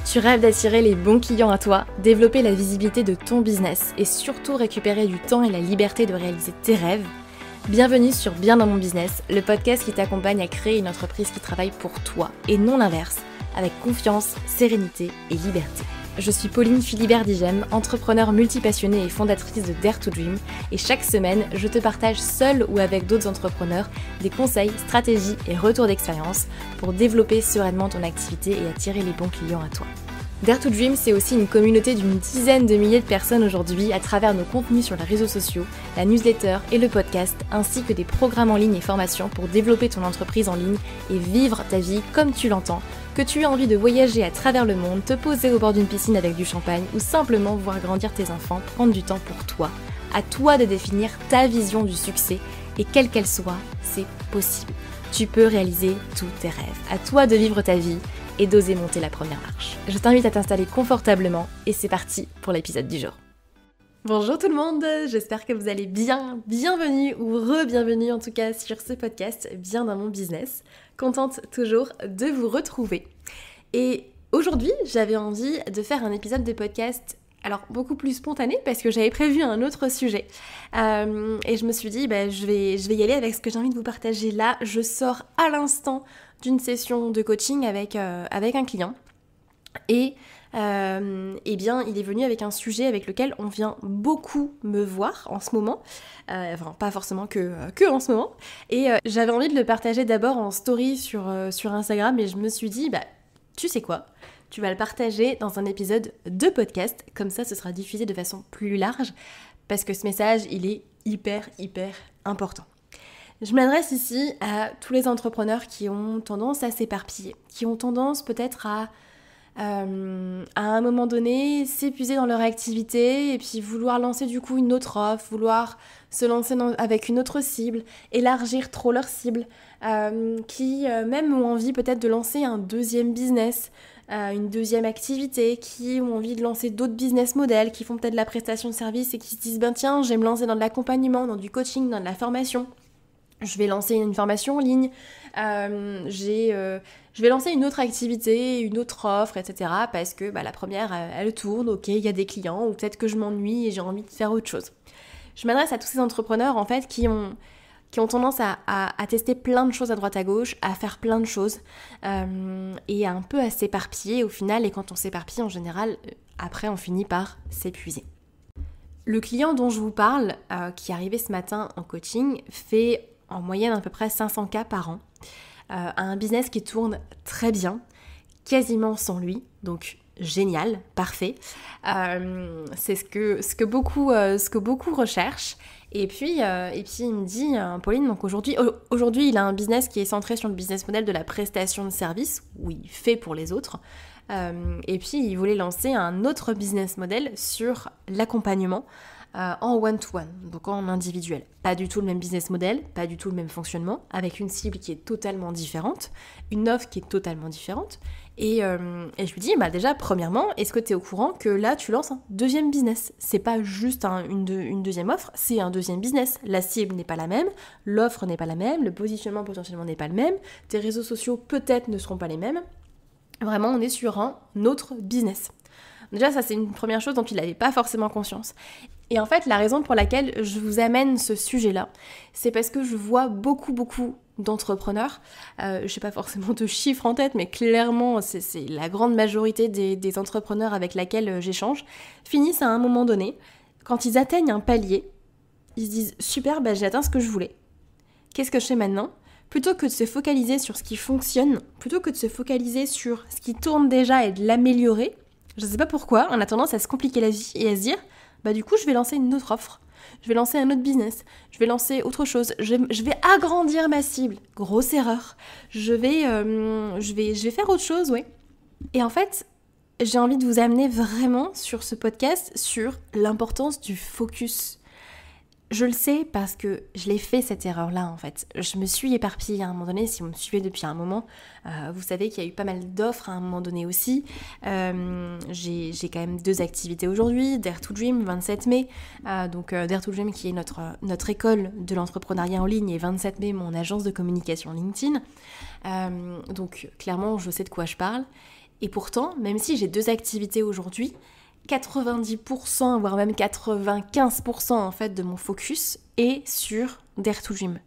Tu rêves d'attirer les bons clients à toi, développer la visibilité de ton business et surtout récupérer du temps et la liberté de réaliser tes rêves? Bienvenue sur Bien dans mon business, le podcast qui t'accompagne à créer une entreprise qui travaille pour toi et non l'inverse, avec confiance, sérénité et liberté. Je suis Pauline Philibert-Digem, entrepreneure multipassionnée et fondatrice de Dare to Dream, et chaque semaine, je te partage seule ou avec d'autres entrepreneurs des conseils, stratégies et retours d'expérience pour développer sereinement ton activité et attirer les bons clients à toi. Dare to Dream, c'est aussi une communauté d'une dizaine de milliers de personnes aujourd'hui à travers nos contenus sur les réseaux sociaux, la newsletter et le podcast, ainsi que des programmes en ligne et formations pour développer ton entreprise en ligne et vivre ta vie comme tu l'entends, que tu aies envie de voyager à travers le monde, te poser au bord d'une piscine avec du champagne ou simplement voir grandir tes enfants, prendre du temps pour toi. À toi de définir ta vision du succès et quelle qu'elle soit, c'est possible. Tu peux réaliser tous tes rêves. À toi de vivre ta vie et d'oser monter la première marche. Je t'invite à t'installer confortablement et c'est parti pour l'épisode du jour. Bonjour tout le monde, j'espère que vous allez bien, bienvenue ou re-bienvenue en tout cas sur ce podcast Bien dans mon business. Contente toujours de vous retrouver. Et aujourd'hui, j'avais envie de faire un épisode de podcast beaucoup plus spontané parce que j'avais prévu un autre sujet. Et je me suis dit, je vais y aller avec ce que j'ai envie de vous partager là. Je sors à l'instant d'une session de coaching avec un client. Et bien, il est venu avec un sujet avec lequel on vient beaucoup me voir en ce moment. Pas forcément que en ce moment. Et j'avais envie de le partager d'abord en story sur Instagram. Et je me suis dit, tu sais quoi ? Tu vas le partager dans un épisode de podcast. Comme ça, ce sera diffusé de façon plus large. Parce que ce message, il est hyper important. Je m'adresse ici à tous les entrepreneurs qui ont tendance à s'éparpiller. Qui ont tendance peut-être à un moment donné s'épuiser dans leur activité et puis vouloir lancer du coup une autre offre, vouloir se lancer avec une autre cible, élargir trop leur cible, qui même ont envie peut-être de lancer un deuxième business, une deuxième activité, qui ont envie de lancer d'autres business models, qui font peut-être de la prestation de service et qui se disent tiens, je vais me lancer dans de l'accompagnement, dans du coaching, dans de la formation. Je vais lancer une formation en ligne, je vais lancer une autre activité, une autre offre, etc. Parce que la première, elle tourne, ok, il y a des clients, ou peut-être que je m'ennuie et j'ai envie de faire autre chose. Je m'adresse à tous ces entrepreneurs en fait qui ont tendance à tester plein de choses à droite à gauche, à faire plein de choses et un peu à s'éparpiller au final. Et quand on s'éparpille en général, après on finit par s'épuiser. Le client dont je vous parle, qui est arrivé ce matin en coaching, fait en moyenne à peu près 500 cas par an, a un business qui tourne très bien, quasiment sans lui, donc génial, parfait. C'est ce que beaucoup recherchent. Et puis il me dit, Pauline, donc aujourd'hui il a un business qui est centré sur le business model de la prestation de service, où il fait pour les autres. Et puis il voulait lancer un autre business model sur l'accompagnement en one-to-one, donc en individuel. Pas du tout le même business model, pas du tout le même fonctionnement, avec une cible qui est totalement différente, une offre qui est totalement différente. Et je lui dis, déjà, premièrement, est-ce que tu es au courant que là, tu lances un deuxième business ? C'est pas juste une deuxième offre, c'est un deuxième business. La cible n'est pas la même, l'offre n'est pas la même, le positionnement potentiellement n'est pas le même, tes réseaux sociaux peut-être ne seront pas les mêmes. Vraiment, on est sur un autre business. Déjà, ça, c'est une première chose dont il n'avait pas forcément conscience. Et en fait, la raison pour laquelle je vous amène ce sujet-là, c'est parce que je vois beaucoup d'entrepreneurs, je n'ai pas forcément de chiffres en tête, mais clairement, c'est la grande majorité des entrepreneurs avec lesquels j'échange, finissent à un moment donné, quand ils atteignent un palier, ils se disent « Super, j'ai atteint ce que je voulais. Qu'est-ce que je fais maintenant ?» Plutôt que de se focaliser sur ce qui fonctionne, plutôt que de se focaliser sur ce qui tourne déjà et de l'améliorer, je ne sais pas pourquoi, on a tendance à se compliquer la vie et à se dire du coup, je vais lancer une autre offre, je vais lancer un autre business, je vais lancer autre chose, je vais agrandir ma cible. Grosse erreur. Je vais faire autre chose, oui. Et en fait, j'ai envie de vous amener vraiment sur ce podcast sur l'importance du focus. Je le sais parce que je l'ai fait cette erreur-là en fait. Je me suis éparpillée à un moment donné, si vous me suivez depuis un moment, vous savez qu'il y a eu pas mal d'offres à un moment donné aussi. J'ai quand même 2 activités aujourd'hui, Dare to Dream, 27 mai, Dare to Dream qui est notre école de l'entrepreneuriat en ligne et 27 mai mon agence de communication LinkedIn. Donc clairement je sais de quoi je parle. Et pourtant, même si j'ai 2 activités aujourd'hui, 90%, voire même 95% en fait de mon focus est sur Dare to Dream.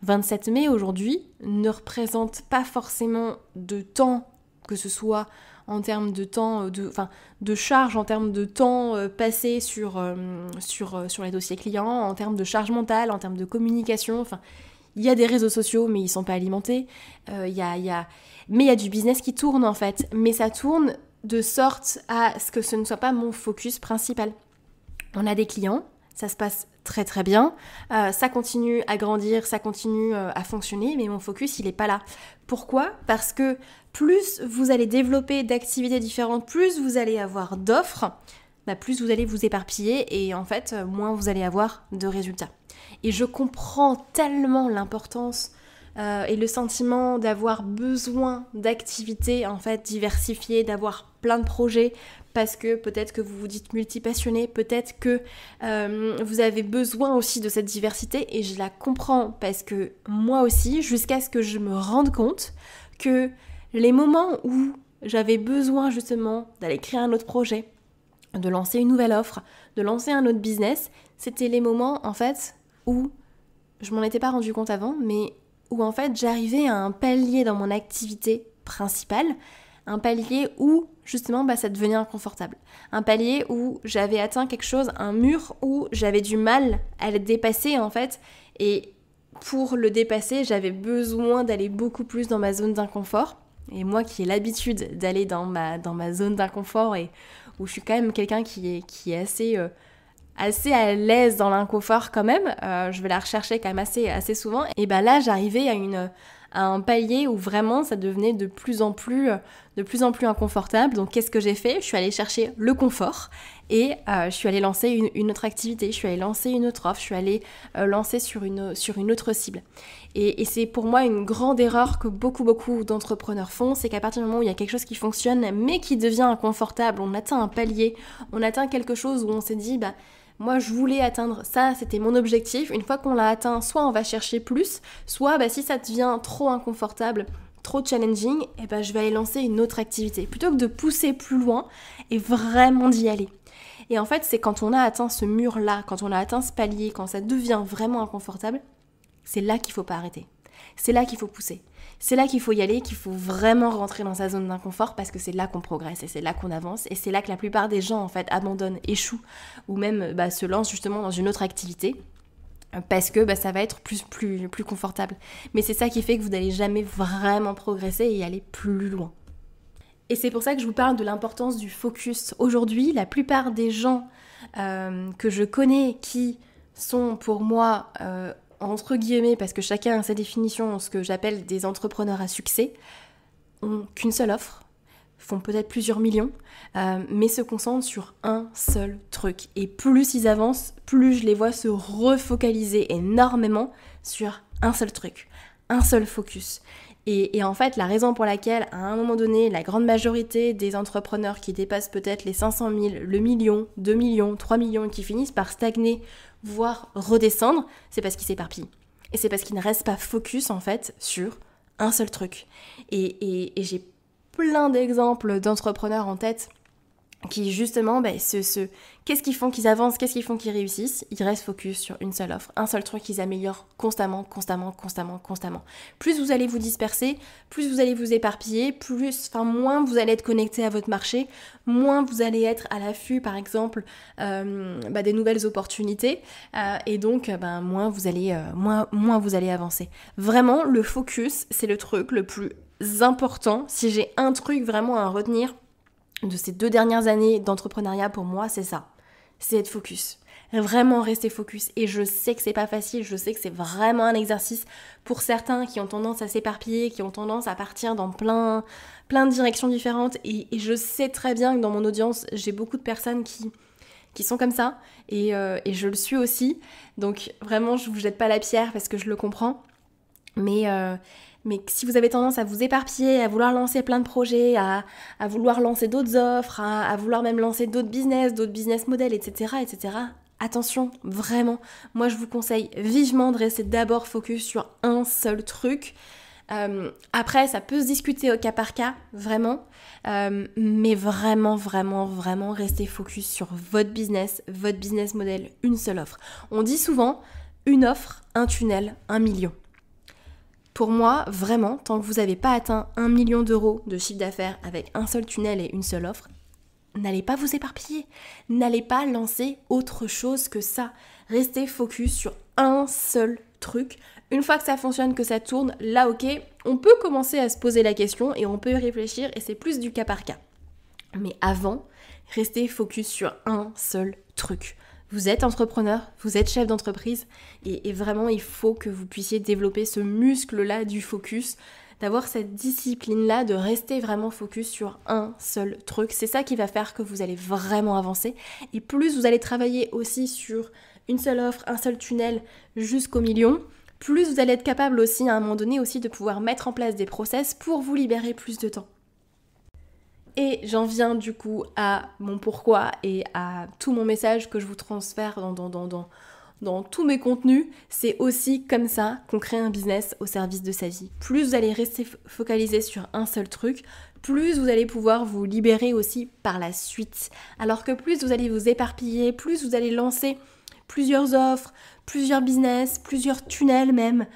27 mai aujourd'hui ne représente pas forcément de temps, que ce soit en termes de temps, de charge, en termes de temps passé sur les dossiers clients, en termes de charge mentale, en termes de communication. Il y a des réseaux sociaux, mais ils sont pas alimentés. Mais il y a du business qui tourne en fait. Mais ça tourne de sorte à ce que ce ne soit pas mon focus principal. On a des clients, ça se passe très très bien, ça continue à grandir, ça continue à fonctionner, mais mon focus il est pas là. Pourquoi ? Parce que plus vous allez développer d'activités différentes, plus vous allez avoir d'offres, plus vous allez vous éparpiller et en fait moins vous allez avoir de résultats. Et je comprends tellement l'importance et le sentiment d'avoir besoin d'activités en fait diversifiées, d'avoir plein de projets, parce que peut-être que vous vous dites multipassionné, peut-être que vous avez besoin aussi de cette diversité, et je la comprends parce que moi aussi, jusqu'à ce que je me rende compte que les moments où j'avais besoin justement d'aller créer un autre projet, de lancer une nouvelle offre, de lancer un autre business, c'était les moments en fait où je m'en étais pas rendu compte avant, mais où en fait j'arrivais à un palier dans mon activité principale, un palier où justement ça devenait inconfortable, un palier où j'avais atteint quelque chose, un mur où j'avais du mal à le dépasser en fait, et pour le dépasser j'avais besoin d'aller beaucoup plus dans ma zone d'inconfort. Et moi qui ai l'habitude d'aller dans ma zone d'inconfort et où je suis quand même quelqu'un qui est assez à l'aise dans l'inconfort quand même, je vais la rechercher quand même assez souvent, et là j'arrivais à un palier où vraiment ça devenait de plus en plus inconfortable. Donc qu'est-ce que j'ai fait ? Je suis allée chercher le confort et je suis allée lancer une autre activité, je suis allée lancer une autre offre, je suis allée lancer sur une autre cible. Et c'est pour moi une grande erreur que beaucoup d'entrepreneurs font, c'est qu'à partir du moment où il y a quelque chose qui fonctionne mais qui devient inconfortable, on atteint un palier, on atteint quelque chose où on s'est dit moi je voulais atteindre ça, c'était mon objectif. Une fois qu'on l'a atteint, soit on va chercher plus, soit si ça devient trop inconfortable, trop challenging, je vais aller lancer une autre activité. Plutôt que de pousser plus loin et vraiment d'y aller. Et en fait, c'est quand on a atteint ce mur-là, quand on a atteint ce palier, quand ça devient vraiment inconfortable, c'est là qu'il faut pas arrêter. C'est là qu'il faut pousser. C'est là qu'il faut y aller, qu'il faut vraiment rentrer dans sa zone d'inconfort, parce que c'est là qu'on progresse et c'est là qu'on avance, et c'est là que la plupart des gens en fait abandonnent, échouent ou même se lancent justement dans une autre activité parce que ça va être plus confortable. Mais c'est ça qui fait que vous n'allez jamais vraiment progresser et aller plus loin. Et c'est pour ça que je vous parle de l'importance du focus. Aujourd'hui, la plupart des gens que je connais qui sont pour moi entre guillemets, parce que chacun a sa définition, ce que j'appelle des entrepreneurs à succès, ont qu'une seule offre, font peut-être plusieurs millions, mais se concentrent sur un seul truc. Et plus ils avancent, plus je les vois se refocaliser énormément sur un seul truc, un seul focus. Et en fait, la raison pour laquelle, à un moment donné, la grande majorité des entrepreneurs qui dépassent peut-être les 500 000, le million, 2 millions, 3 millions, qui finissent par stagner, voire redescendre, c'est parce qu'ils s'éparpillent. Et c'est parce qu'ils ne restent pas focus, en fait, sur un seul truc. Et j'ai plein d'exemples d'entrepreneurs en tête qui justement, qu'est-ce qu'ils font qu'ils avancent, qu'est-ce qu'ils font qu'ils réussissent ? Ils restent focus sur une seule offre, un seul truc qu'ils améliorent constamment. Plus vous allez vous disperser, plus vous allez vous éparpiller, moins vous allez être connecté à votre marché, moins vous allez être à l'affût, par exemple, des nouvelles opportunités, et donc moins vous allez avancer. Vraiment, le focus, c'est le truc le plus important. Si j'ai un truc vraiment à retenir de ces 2 dernières années d'entrepreneuriat, pour moi, c'est ça. C'est être focus. Vraiment rester focus. Et je sais que c'est pas facile, je sais que c'est vraiment un exercice pour certains qui ont tendance à s'éparpiller, qui ont tendance à partir dans plein de directions différentes. Et je sais très bien que dans mon audience, j'ai beaucoup de personnes qui sont comme ça. Et je le suis aussi. Donc vraiment, je vous jette pas la pierre parce que je le comprends. Mais si vous avez tendance à vous éparpiller, à vouloir lancer plein de projets, à vouloir lancer d'autres offres, à vouloir même lancer d'autres business models, etc., attention, vraiment, moi je vous conseille vivement de rester d'abord focus sur un seul truc. Après, ça peut se discuter au cas par cas, vraiment. Mais vraiment, vraiment, vraiment, restez focus sur votre business model, une seule offre. On dit souvent, une offre, un tunnel, 1 million. Pour moi, vraiment, tant que vous n'avez pas atteint 1 million d'euros de chiffre d'affaires avec un seul tunnel et une seule offre, n'allez pas vous éparpiller. N'allez pas lancer autre chose que ça. Restez focus sur un seul truc. Une fois que ça fonctionne, que ça tourne, là ok, on peut commencer à se poser la question et on peut y réfléchir et c'est plus du cas par cas. Mais avant, restez focus sur un seul truc. Vous êtes entrepreneur, vous êtes chef d'entreprise et vraiment il faut que vous puissiez développer ce muscle-là du focus, d'avoir cette discipline-là, de rester vraiment focus sur un seul truc. C'est ça qui va faire que vous allez vraiment avancer. Et plus vous allez travailler aussi sur une seule offre, un seul tunnel jusqu'au million, plus vous allez être capable aussi à un moment donné aussi de pouvoir mettre en place des process pour vous libérer plus de temps. Et j'en viens du coup à mon pourquoi et à tout mon message que je vous transfère dans tous mes contenus. C'est aussi comme ça qu'on crée un business au service de sa vie. Plus vous allez rester focalisé sur un seul truc, plus vous allez pouvoir vous libérer aussi par la suite. Alors que plus vous allez vous éparpiller, plus vous allez lancer plusieurs offres, plusieurs business, plusieurs tunnels même,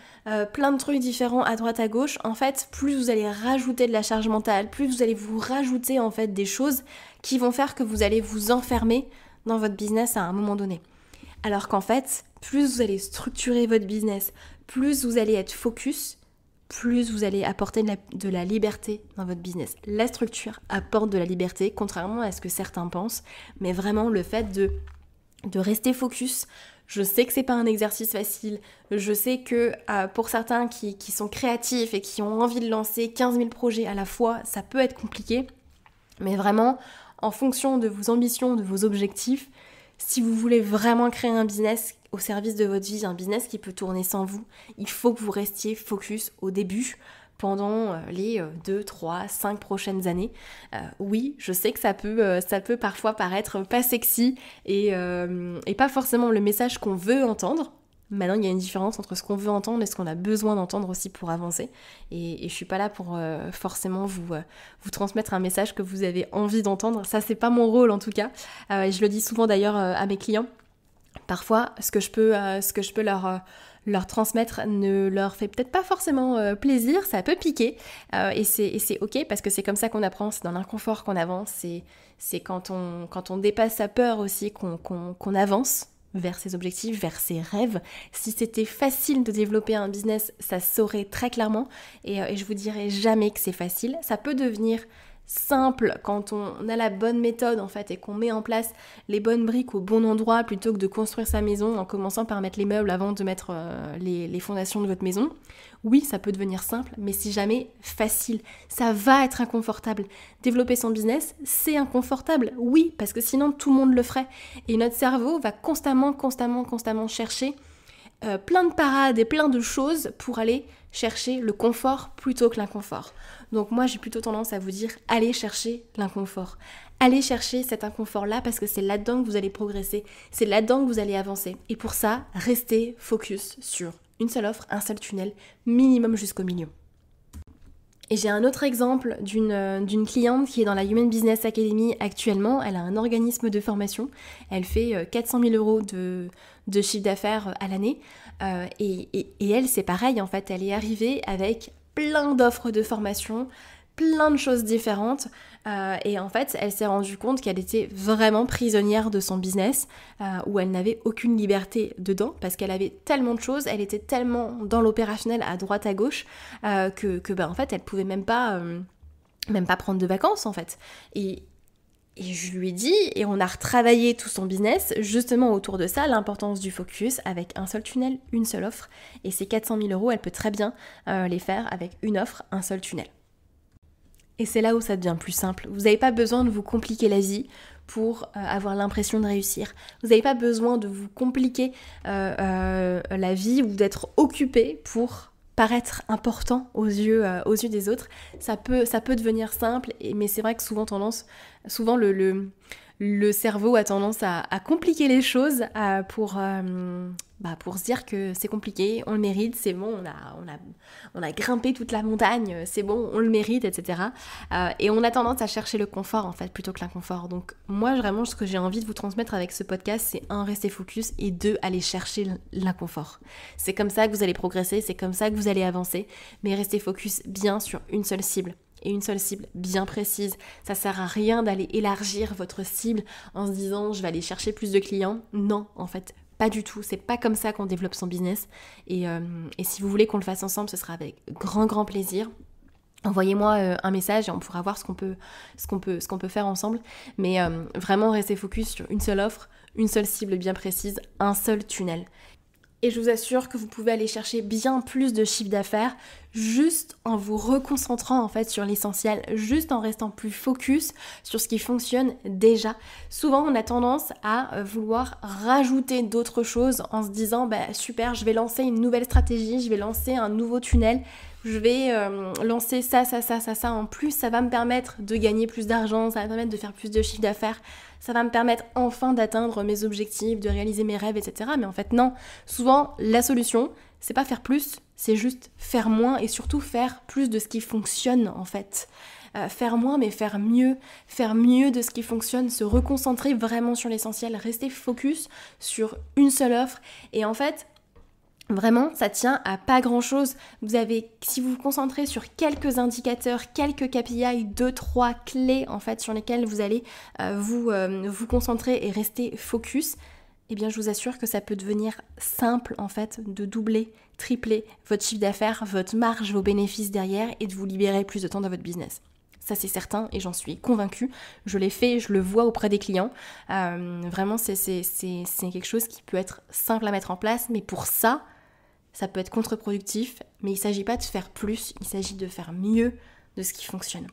plein de trucs différents à droite à gauche, en fait, plus vous allez rajouter de la charge mentale, plus vous allez vous rajouter en fait des choses qui vont faire que vous allez vous enfermer dans votre business à un moment donné. Alors qu'en fait, plus vous allez structurer votre business, plus vous allez être focus, plus vous allez apporter de la liberté dans votre business. La structure apporte de la liberté, contrairement à ce que certains pensent, mais vraiment le fait de rester focus. Je sais que c'est pas un exercice facile, je sais que pour certains qui sont créatifs et qui ont envie de lancer 15 000 projets à la fois, ça peut être compliqué, mais vraiment, en fonction de vos ambitions, de vos objectifs, si vous voulez vraiment créer un business au service de votre vie, un business qui peut tourner sans vous, il faut que vous restiez focus au début, pendant les 2, 3, 5 prochaines années. Oui, je sais que ça peut parfois paraître pas sexy et pas forcément le message qu'on veut entendre. Maintenant, il y a une différence entre ce qu'on veut entendre et ce qu'on a besoin d'entendre aussi pour avancer. Et je suis pas là pour forcément vous transmettre un message que vous avez envie d'entendre. Ça, c'est pas mon rôle en tout cas. Et je le dis souvent d'ailleurs à mes clients. Parfois, ce que je peux leur transmettre ne leur fait peut-être pas forcément plaisir, ça peut piquer et c'est ok parce que c'est comme ça qu'on apprend, c'est dans l'inconfort qu'on avance, c'est quand on dépasse sa peur aussi qu'on avance vers ses objectifs, vers ses rêves. Si c'était facile de développer un business, ça se saurait très clairement et je vous dirai jamais que c'est facile. Ça peut devenir simple quand on a la bonne méthode en fait et qu'on met en place les bonnes briques au bon endroit plutôt que de construire sa maison en commençant par mettre les meubles avant de mettre les fondations de votre maison. Oui, ça peut devenir simple, mais si jamais facile, ça va être inconfortable. Développer son business, c'est inconfortable, oui, parce que sinon tout le monde le ferait. Et notre cerveau va constamment chercher plein de parades et plein de choses pour aller chercher le confort plutôt que l'inconfort. Donc moi j'ai plutôt tendance à vous dire allez chercher l'inconfort. Allez chercher cet inconfort-là parce que c'est là-dedans que vous allez progresser, c'est là-dedans que vous allez avancer. Et pour ça, restez focus sur une seule offre, un seul tunnel, minimum jusqu'au million. Et j'ai un autre exemple d'une cliente qui est dans la Human Business Academy actuellement. Elle a un organisme de formation. Elle fait 400 000 euros de chiffre d'affaires à l'année. Et elle, c'est pareil en fait. Elle est arrivée avec plein d'offres de formation, plein de choses différentes. Et en fait, elle s'est rendue compte qu'elle était vraiment prisonnière de son business, où elle n'avait aucune liberté dedans, parce qu'elle avait tellement de choses, elle était tellement dans l'opérationnel à droite à gauche, que en fait, elle pouvait même pas prendre de vacances en fait. Et je lui ai dit, et on a retravaillé tout son business, justement autour de ça, l'importance du focus avec un seul tunnel, une seule offre. Et ces 400 000 euros, elle peut très bien les faire avec une offre, un seul tunnel. Et c'est là où ça devient plus simple. Vous n'avez pas besoin de vous compliquer la vie pour avoir l'impression de réussir. Vous n'avez pas besoin de vous compliquer la vie ou d'être occupé pour paraître important aux yeux des autres. Ça peut devenir simple, mais c'est vrai que souvent le cerveau a tendance à compliquer les choses pour pour se dire que c'est compliqué, on le mérite, c'est bon, on a grimpé toute la montagne, c'est bon, on le mérite, etc. Et on a tendance à chercher le confort en fait plutôt que l'inconfort. Donc moi vraiment ce que j'ai envie de vous transmettre avec ce podcast, c'est 1, rester focus, et 2, aller chercher l'inconfort. C'est comme ça que vous allez progresser, c'est comme ça que vous allez avancer, mais restez focus bien sur une seule cible. Et une seule cible bien précise. Ça sert à rien d'aller élargir votre cible en se disant je vais aller chercher plus de clients. Non, en fait, pas du tout. C'est pas comme ça qu'on développe son business. Et si vous voulez qu'on le fasse ensemble, ce sera avec grand plaisir. Envoyez-moi un message et on pourra voir ce qu'on peut faire ensemble. Mais vraiment restez focus sur une seule offre, une seule cible bien précise, un seul tunnel. Et je vous assure que vous pouvez aller chercher bien plus de chiffre d'affaires juste en vous reconcentrant en fait sur l'essentiel, juste en restant plus focus sur ce qui fonctionne déjà. Souvent on a tendance à vouloir rajouter d'autres choses en se disant super, je vais lancer une nouvelle stratégie, je vais lancer un nouveau tunnel, je vais lancer ça en plus, ça va me permettre de gagner plus d'argent, ça va me permettre de faire plus de chiffre d'affaires, ça va me permettre enfin d'atteindre mes objectifs, de réaliser mes rêves, etc. Mais en fait non, souvent la solution c'est pas faire plus, c'est juste faire moins et surtout faire plus de ce qui fonctionne en fait. Faire moins mais faire mieux de ce qui fonctionne, se reconcentrer vraiment sur l'essentiel, rester focus sur une seule offre et en fait vraiment, ça tient à pas grand-chose. Si vous vous concentrez sur quelques indicateurs, quelques KPI, 2, 3 clés en fait sur lesquelles vous allez vous concentrer et rester focus, eh bien je vous assure que ça peut devenir simple en fait de doubler, tripler votre chiffre d'affaires, votre marge, vos bénéfices derrière et de vous libérer plus de temps dans votre business. Ça c'est certain et j'en suis convaincue. Je l'ai fait, je le vois auprès des clients. Vraiment c'est quelque chose qui peut être simple à mettre en place, mais pour ça peut être contre-productif, mais il ne s'agit pas de faire plus, il s'agit de faire mieux de ce qui fonctionne.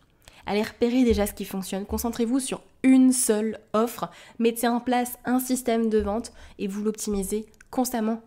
Allez repérer déjà ce qui fonctionne, concentrez-vous sur une seule offre, mettez en place un système de vente et vous l'optimisez constamment.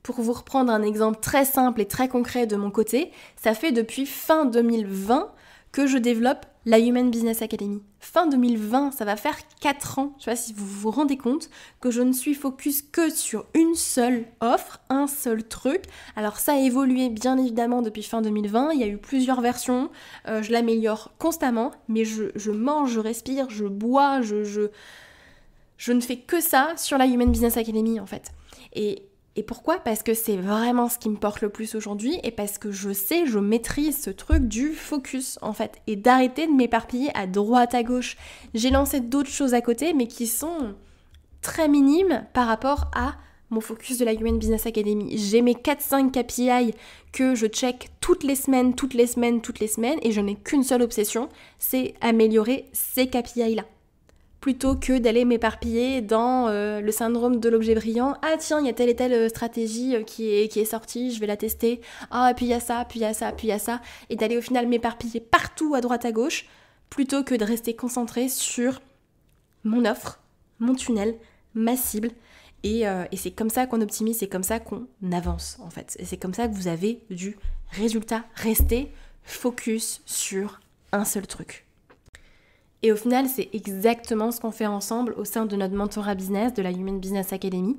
Pour vous reprendre un exemple très simple et très concret de mon côté, ça fait depuis fin 2020 que je développe la Human Business Academy. Fin 2020, ça va faire 4 ans, je sais pas si vous vous rendez compte, que je ne suis focus que sur une seule offre, un seul truc. Alors ça a évolué bien évidemment depuis fin 2020, il y a eu plusieurs versions, je l'améliore constamment, mais je mange, je respire, je bois, je ne fais que ça sur la Human Business Academy en fait. Et pourquoi ? Parce que c'est vraiment ce qui me porte le plus aujourd'hui et parce que je maîtrise ce truc du focus en fait et d'arrêter de m'éparpiller à droite à gauche. J'ai lancé d'autres choses à côté mais qui sont très minimes par rapport à mon focus de la Human Business Academy. J'ai mes 4-5 KPI que je check toutes les semaines et je n'ai qu'une seule obsession, c'est améliorer ces KPI là. Plutôt que d'aller m'éparpiller dans le syndrome de l'objet brillant. Ah tiens, il y a telle et telle stratégie qui est sortie, je vais la tester. Ah, puis il y a ça. Et d'aller au final m'éparpiller partout à droite à gauche, plutôt que de rester concentré sur mon offre, mon tunnel, ma cible. Et c'est comme ça qu'on optimise, c'est comme ça qu'on avance en fait. Et c'est comme ça que vous avez du résultat. Restez focus sur un seul truc. Et au final, c'est exactement ce qu'on fait ensemble au sein de notre mentorat business, de la Human Business Academy.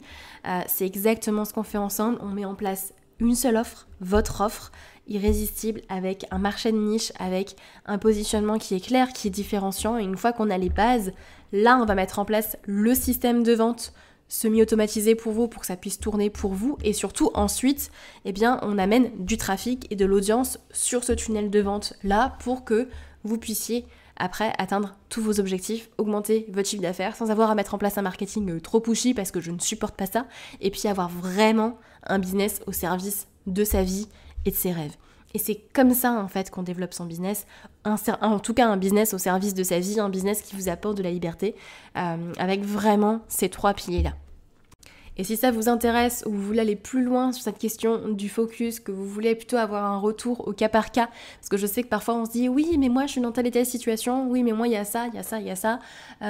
C'est exactement ce qu'on fait ensemble. On met en place une seule offre, votre offre, irrésistible, avec un marché de niche, avec un positionnement qui est clair, qui est différenciant. Et une fois qu'on a les bases, là, on va mettre en place le système de vente semi-automatisé pour vous, pour que ça puisse tourner pour vous. Et surtout, ensuite, on amène du trafic et de l'audience sur ce tunnel de vente-là pour que vous puissiez après atteindre tous vos objectifs, augmenter votre chiffre d'affaires sans avoir à mettre en place un marketing trop pushy parce que je ne supporte pas ça, et puis avoir vraiment un business au service de sa vie et de ses rêves. Et c'est comme ça en fait qu'on développe son business, en tout cas un business au service de sa vie, un business qui vous apporte de la liberté, avec vraiment ces 3 piliers-là. Et si ça vous intéresse ou vous voulez aller plus loin sur cette question du focus, que vous voulez plutôt avoir un retour au cas par cas, parce que je sais que parfois on se dit oui mais moi je suis dans telle et telle situation, oui mais moi il y a ça,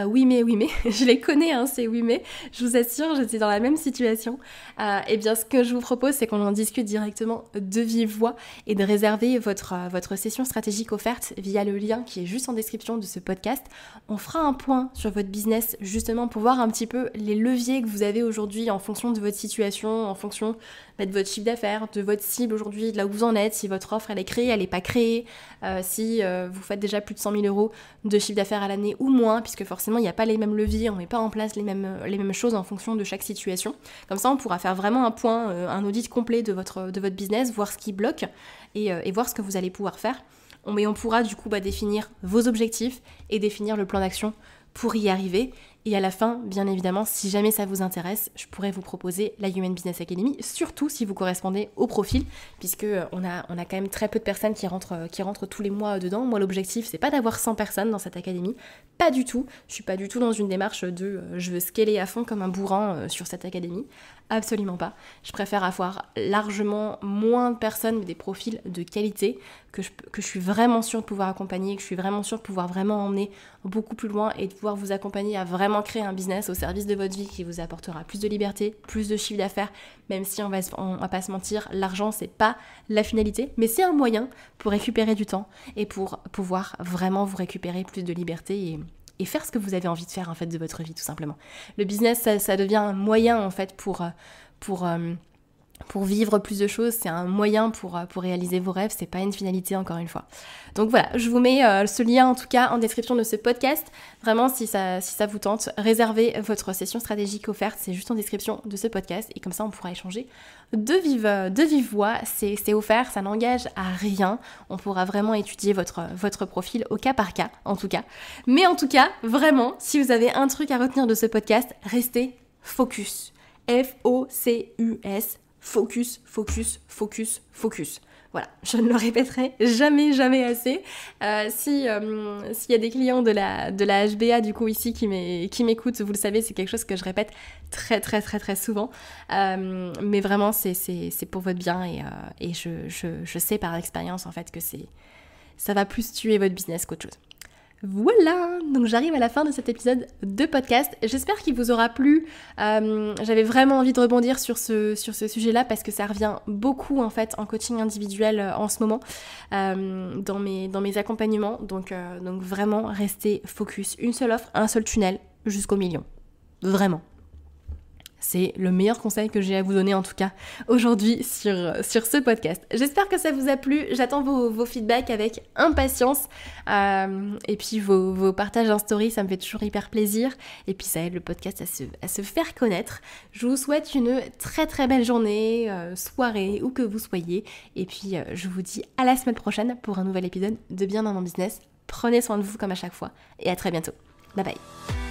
oui mais, je les connais ces oui mais, je vous assure j'étais dans la même situation. Et bien ce que je vous propose c'est qu'on en discute directement de vive voix et de réserver votre session stratégique offerte via le lien qui est juste en description de ce podcast. On fera un point sur votre business justement pour voir un petit peu les leviers que vous avez aujourd'hui en fonction de votre situation, en fonction de votre chiffre d'affaires, de votre cible aujourd'hui, de là où vous en êtes, si votre offre elle est créée, elle n'est pas créée, si vous faites déjà plus de 100 000 euros de chiffre d'affaires à l'année ou moins, puisque forcément il n'y a pas les mêmes leviers, on ne met pas en place les mêmes choses en fonction de chaque situation. Comme ça on pourra faire vraiment un point, un audit complet de votre business, voir ce qui bloque et voir ce que vous allez pouvoir faire. Mais on pourra du coup définir vos objectifs et définir le plan d'action pour y arriver. Et à la fin, bien évidemment, si jamais ça vous intéresse, je pourrais vous proposer la Human Business Academy, surtout si vous correspondez au profil, puisque on a quand même très peu de personnes qui rentrent tous les mois dedans. Moi, l'objectif, c'est pas d'avoir 100 personnes dans cette académie, pas du tout. Je suis pas du tout dans une démarche de je veux scaler à fond comme un bourrin sur cette académie. Absolument pas. Je préfère avoir largement moins de personnes, mais des profils de qualité que je suis vraiment sûre de pouvoir accompagner, que je suis vraiment sûre de pouvoir vraiment emmener beaucoup plus loin et de pouvoir vous accompagner à vraiment créer un business au service de votre vie qui vous apportera plus de liberté, plus de chiffre d'affaires, même si on va pas se mentir, l'argent c'est pas la finalité, mais c'est un moyen pour récupérer du temps et pour pouvoir vraiment vous récupérer plus de liberté et faire ce que vous avez envie de faire en fait de votre vie tout simplement. Le business ça devient un moyen en fait pour vivre plus de choses, c'est un moyen pour réaliser vos rêves, c'est pas une finalité encore une fois. Donc voilà, je vous mets ce lien en tout cas en description de ce podcast. Vraiment, si ça vous tente, réservez votre session stratégique offerte, c'est juste en description de ce podcast et comme ça on pourra échanger de vive voix. C'est offert, ça n'engage à rien. On pourra vraiment étudier votre profil au cas par cas en tout cas. Mais en tout cas, vraiment, si vous avez un truc à retenir de ce podcast, restez focus. F-O-C-U-S. Focus, focus, focus, focus. Voilà, je ne le répéterai jamais assez. S'il y a des clients de la HBA du coup ici qui m'écoutent, vous le savez, c'est quelque chose que je répète très souvent. Mais vraiment, c'est pour votre bien et je sais par expérience en fait que ça va plus tuer votre business qu'autre chose. Voilà, donc j'arrive à la fin de cet épisode de podcast. J'espère qu'il vous aura plu. J'avais vraiment envie de rebondir sur ce sujet-là parce que ça revient beaucoup en fait en coaching individuel en ce moment dans mes accompagnements. Donc vraiment restez focus. Une seule offre, un seul tunnel jusqu'au million. Vraiment. C'est le meilleur conseil que j'ai à vous donner en tout cas aujourd'hui sur ce podcast. J'espère que ça vous a plu, j'attends vos feedbacks avec impatience et puis vos partages en story, ça me fait toujours hyper plaisir et puis ça aide le podcast à se faire connaître. Je vous souhaite une très belle journée, soirée, où que vous soyez et puis je vous dis à la semaine prochaine pour un nouvel épisode de Bien dans mon business. Prenez soin de vous comme à chaque fois et à très bientôt. Bye bye.